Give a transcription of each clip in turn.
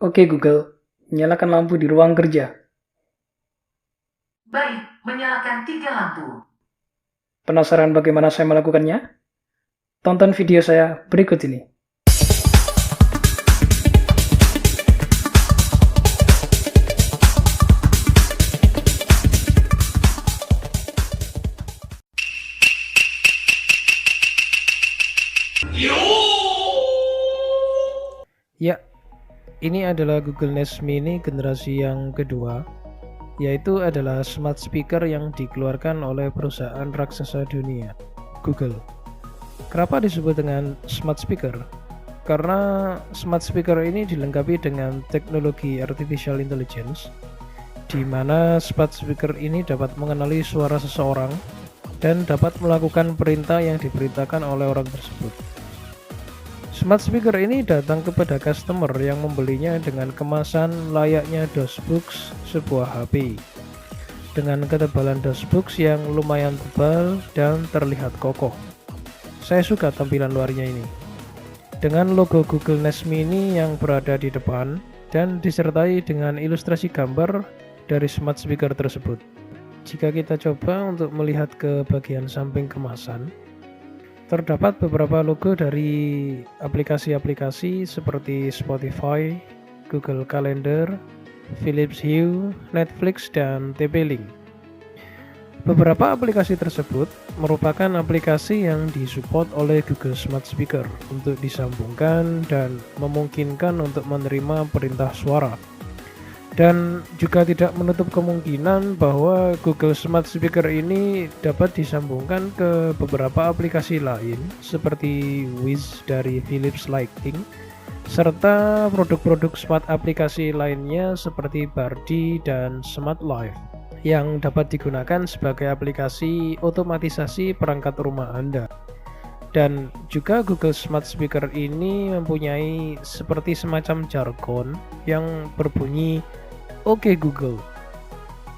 Oke Google, nyalakan lampu di ruang kerja. Baik, menyalakan 3 lampu. Penasaran bagaimana saya melakukannya? Tonton video saya berikut ini. Ya, ini adalah Google Nest Mini generasi yang kedua, yaitu adalah smart speaker yang dikeluarkan oleh perusahaan raksasa dunia, Google. Kenapa disebut dengan smart speaker? Karena smart speaker ini dilengkapi dengan teknologi artificial intelligence, di mana smart speaker ini dapat mengenali suara seseorang dan dapat melakukan perintah yang diperintahkan oleh orang tersebut. Smart speaker ini datang kepada customer yang membelinya dengan kemasan layaknya DOSBox sebuah HP, dengan ketebalan DOSBox yang lumayan tebal dan terlihat kokoh. Saya suka tampilan luarnya ini, dengan logo Google Nest Mini yang berada di depan dan disertai dengan ilustrasi gambar dari smart speaker tersebut. Jika kita coba untuk melihat ke bagian samping kemasan, terdapat beberapa logo dari aplikasi-aplikasi seperti Spotify, Google Calendar, Philips Hue, Netflix, dan TP-Link. Beberapa aplikasi tersebut merupakan aplikasi yang disupport oleh Google Smart Speaker untuk disambungkan dan memungkinkan untuk menerima perintah suara. Dan juga tidak menutup kemungkinan bahwa Google Smart Speaker ini dapat disambungkan ke beberapa aplikasi lain seperti Wiz dari Philips Lighting, serta produk-produk smart aplikasi lainnya seperti Bardi dan Smart Life yang dapat digunakan sebagai aplikasi otomatisasi perangkat rumah Anda. Dan juga Google Smart Speaker ini mempunyai seperti semacam jargon yang berbunyi "Oke Google",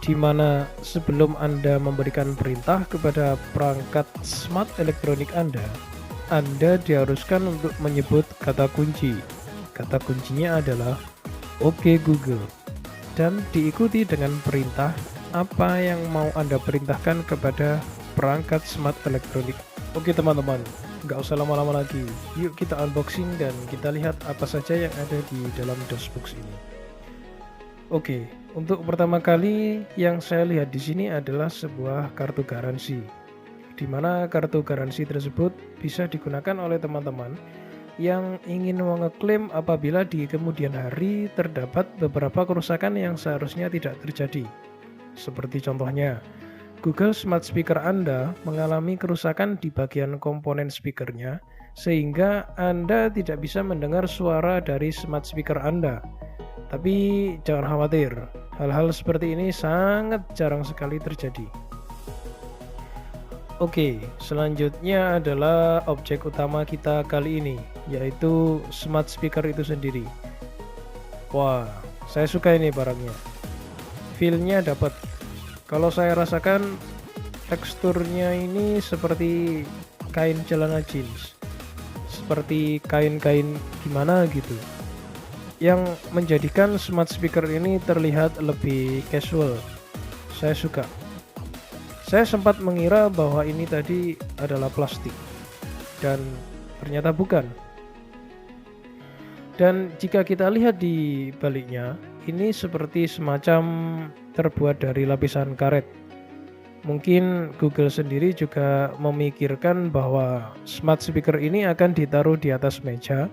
di mana sebelum Anda memberikan perintah kepada perangkat smart elektronik Anda diharuskan untuk menyebut kata kunci. Kata kuncinya adalah "Oke Google", dan diikuti dengan perintah apa yang mau Anda perintahkan kepada perangkat smart elektronik. Oke teman-teman, nggak usah lama-lama lagi. Yuk kita unboxing dan kita lihat apa saja yang ada di dalam DOSBox ini. Oke, untuk pertama kali yang saya lihat di sini adalah sebuah kartu garansi, di mana kartu garansi tersebut bisa digunakan oleh teman-teman yang ingin mengeklaim apabila di kemudian hari terdapat beberapa kerusakan yang seharusnya tidak terjadi. Seperti contohnya, Google Smart Speaker Anda mengalami kerusakan di bagian komponen speakernya, sehingga Anda tidak bisa mendengar suara dari smart speaker Anda. Tapi jangan khawatir, hal-hal seperti ini sangat jarang sekali terjadi. Oke, selanjutnya adalah objek utama kita kali ini, yaitu smart speaker itu sendiri. Wah, saya suka ini barangnya. Feel-nya dapat. Kalau saya rasakan teksturnya ini seperti kain celana jeans, seperti kain-kain gimana gitu, yang menjadikan smart speaker ini terlihat lebih casual. Saya suka. Saya sempat mengira bahwa ini tadi adalah plastik, dan ternyata bukan. Dan jika kita lihat di baliknya, ini seperti semacam terbuat dari lapisan karet. Mungkin Google sendiri juga memikirkan bahwa smart speaker ini akan ditaruh di atas meja,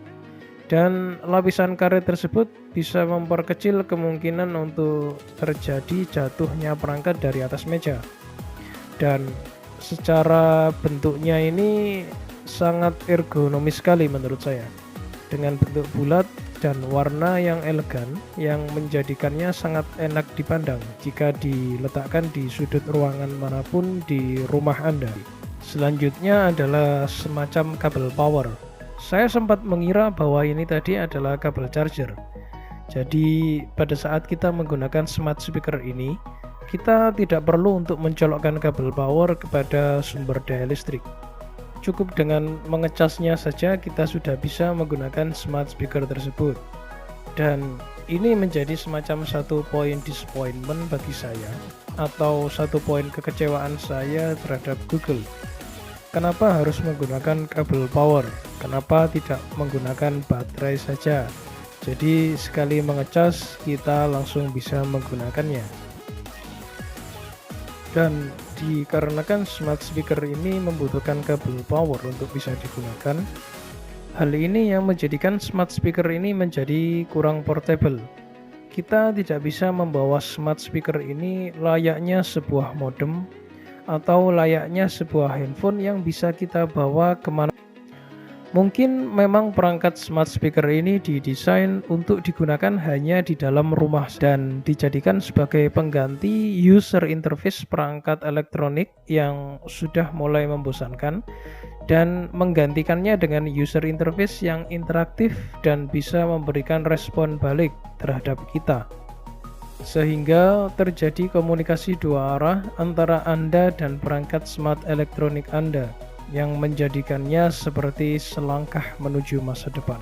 dan lapisan karet tersebut bisa memperkecil kemungkinan untuk terjadi jatuhnya perangkat dari atas meja. Dan secara bentuknya ini sangat ergonomis sekali menurut saya, dengan bentuk bulat dan warna yang elegan yang menjadikannya sangat enak dipandang jika diletakkan di sudut ruangan manapun di rumah Anda. Selanjutnya adalah semacam kabel power. Saya sempat mengira bahwa ini tadi adalah kabel charger. Jadi pada saat kita menggunakan smart speaker ini, kita tidak perlu untuk mencolokkan kabel power kepada sumber daya listrik. Cukup dengan mengecasnya saja kita sudah bisa menggunakan smart speaker tersebut. Dan Ini menjadi semacam satu poin disappointment bagi saya, atau satu poin kekecewaan saya terhadap Google. Kenapa harus menggunakan kabel power? Kenapa tidak menggunakan baterai saja? Jadi sekali mengecas kita langsung bisa menggunakannya. Dan dikarenakan smart speaker ini membutuhkan kabel power untuk bisa digunakan, hal ini yang menjadikan smart speaker ini menjadi kurang portable. Kita tidak bisa membawa smart speaker ini layaknya sebuah modem atau layaknya sebuah handphone yang bisa kita bawa kemana. Mungkin memang perangkat smart speaker ini didesain untuk digunakan hanya di dalam rumah dan dijadikan sebagai pengganti user interface perangkat elektronik yang sudah mulai membosankan, dan menggantikannya dengan user interface yang interaktif dan bisa memberikan respon balik terhadap kita, sehingga terjadi komunikasi dua arah antara Anda dan perangkat smart elektronik Anda, yang menjadikannya seperti selangkah menuju masa depan.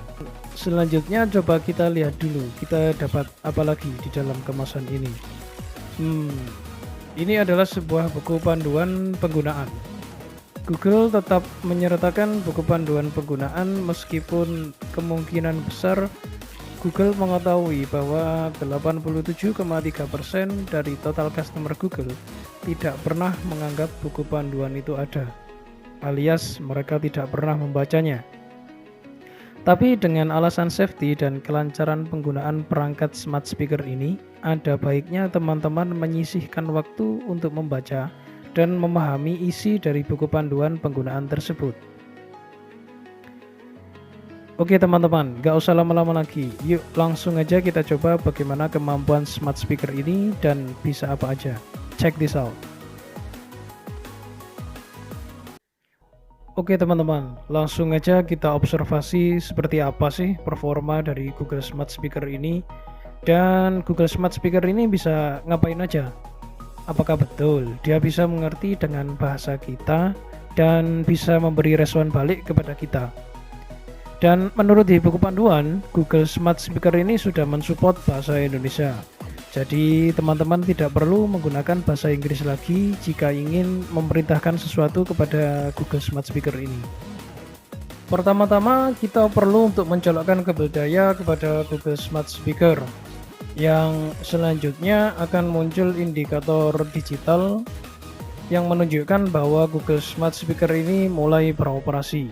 Selanjutnya coba kita lihat dulu kita dapat apa lagi di dalam kemasan ini. Ini adalah sebuah buku panduan penggunaan. Google tetap menyertakan buku panduan penggunaan meskipun kemungkinan besar Google mengetahui bahwa 87,3% dari total customer Google tidak pernah menganggap buku panduan itu ada, alias mereka tidak pernah membacanya. Tapi dengan alasan safety dan kelancaran penggunaan perangkat smart speaker ini, ada baiknya teman-teman menyisihkan waktu untuk membaca dan memahami isi dari buku panduan penggunaan tersebut. Oke teman-teman, gak usah lama-lama lagi, yuk langsung aja kita coba bagaimana kemampuan smart speaker ini dan bisa apa aja. Check this out. Oke teman-teman, langsung aja kita observasi seperti apa sih performa dari Google Smart Speaker ini, dan Google Smart Speaker ini bisa ngapain aja. Apakah betul dia bisa mengerti dengan bahasa kita dan bisa memberi respon balik kepada kita. Dan menurut di buku panduan, Google Smart Speaker ini sudah mensupport bahasa Indonesia. Jadi teman-teman tidak perlu menggunakan bahasa Inggris lagi jika ingin memerintahkan sesuatu kepada Google Smart Speaker ini. Pertama-tama kita perlu untuk mencolokkan kabel daya kepada Google Smart Speaker. Yang selanjutnya akan muncul indikator digital yang menunjukkan bahwa Google Smart Speaker ini mulai beroperasi.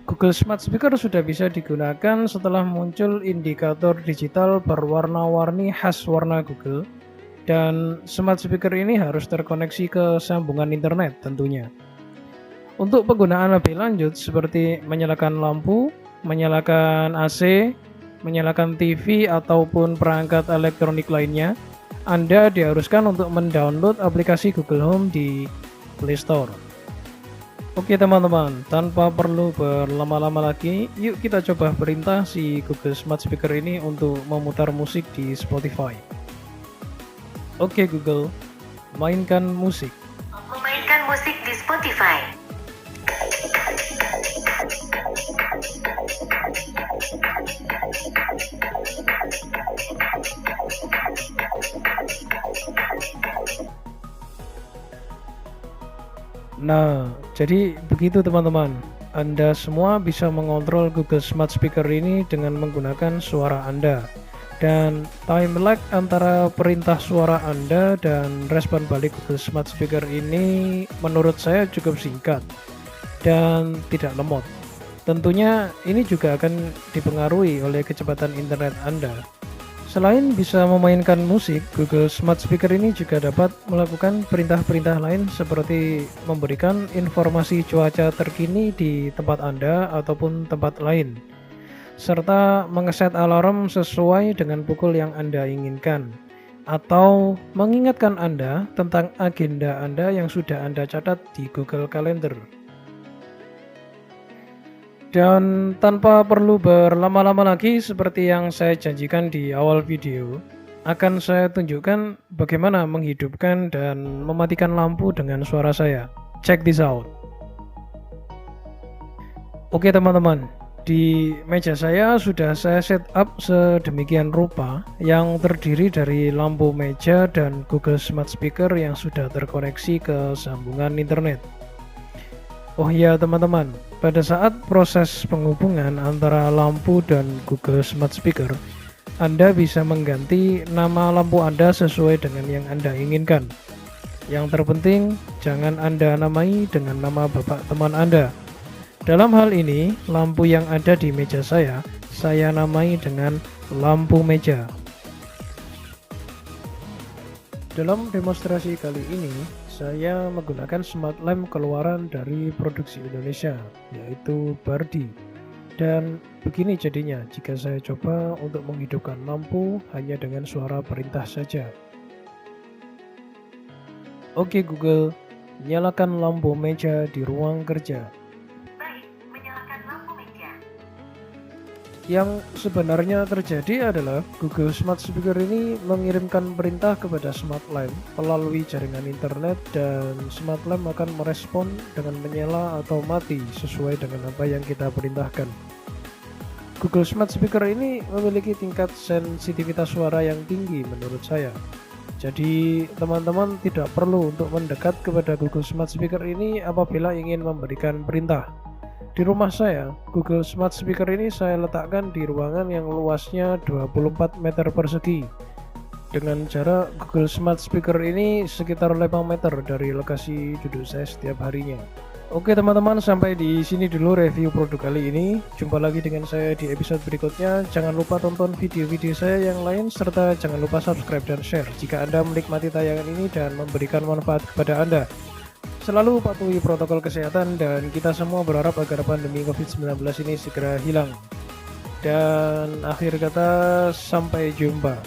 Google Smart Speaker sudah bisa digunakan setelah muncul indikator digital berwarna-warni khas warna Google, dan Smart Speaker ini harus terkoneksi ke sambungan internet tentunya. Untuk penggunaan lebih lanjut seperti menyalakan lampu, menyalakan AC, menyalakan TV ataupun perangkat elektronik lainnya, Anda diharuskan untuk mendownload aplikasi Google Home di Play Store. Oke teman-teman, tanpa perlu berlama-lama lagi, yuk kita coba perintah si Google Smart Speaker ini untuk memutar musik di Spotify. Oke Google, mainkan musik. Memainkan musik di Spotify. Nah, jadi begitu teman-teman. Anda semua bisa mengontrol Google Smart Speaker ini dengan menggunakan suara Anda. Dan time lag antara perintah suara Anda dan respon balik Google Smart Speaker ini menurut saya cukup singkat dan tidak lemot. Tentunya ini juga akan dipengaruhi oleh kecepatan internet Anda. Selain bisa memainkan musik, Google Smart Speaker ini juga dapat melakukan perintah-perintah lain seperti memberikan informasi cuaca terkini di tempat Anda ataupun tempat lain, serta mengeset alarm sesuai dengan pukul yang Anda inginkan, atau mengingatkan Anda tentang agenda Anda yang sudah Anda catat di Google Calendar. Dan tanpa perlu berlama-lama lagi, seperti yang saya janjikan di awal video, akan saya tunjukkan bagaimana menghidupkan dan mematikan lampu dengan suara saya. Check this out. Oke teman-teman, Di meja saya sudah saya setup sedemikian rupa yang terdiri dari lampu meja dan Google Smart Speaker yang sudah terkoneksi ke sambungan internet. Oh iya teman-teman, pada saat proses penghubungan antara lampu dan Google Smart Speaker, Anda bisa mengganti nama lampu Anda sesuai dengan yang Anda inginkan. Yang terpenting, jangan Anda namai dengan nama bapak teman Anda. Dalam hal ini, lampu yang ada di meja saya namai dengan lampu meja. Dalam demonstrasi kali ini, saya menggunakan smart lamp keluaran dari produksi Indonesia, yaitu Bardi. Dan begini jadinya jika saya coba untuk menghidupkan lampu hanya dengan suara perintah saja. Oke Google, nyalakan lampu meja di ruang kerja. Yang sebenarnya terjadi adalah Google Smart Speaker ini mengirimkan perintah kepada Smart Lamp melalui jaringan internet dan Smart Lamp akan merespon dengan menyala atau mati sesuai dengan apa yang kita perintahkan. Google Smart Speaker ini memiliki tingkat sensitivitas suara yang tinggi menurut saya. Jadi teman-teman tidak perlu untuk mendekat kepada Google Smart Speaker ini apabila ingin memberikan perintah. Di rumah saya, Google Smart Speaker ini saya letakkan di ruangan yang luasnya 24 meter persegi. Dengan jarak Google Smart Speaker ini sekitar 5 meter dari lokasi duduk saya setiap harinya. Oke teman-teman, sampai di sini dulu review produk kali ini. Jumpa lagi dengan saya di episode berikutnya. Jangan lupa tonton video-video saya yang lain, serta jangan lupa subscribe dan share jika Anda menikmati tayangan ini dan memberikan manfaat kepada Anda. Selalu patuhi protokol kesehatan dan kita semua berharap agar pandemi COVID-19 ini segera hilang. Dan akhir kata, sampai jumpa.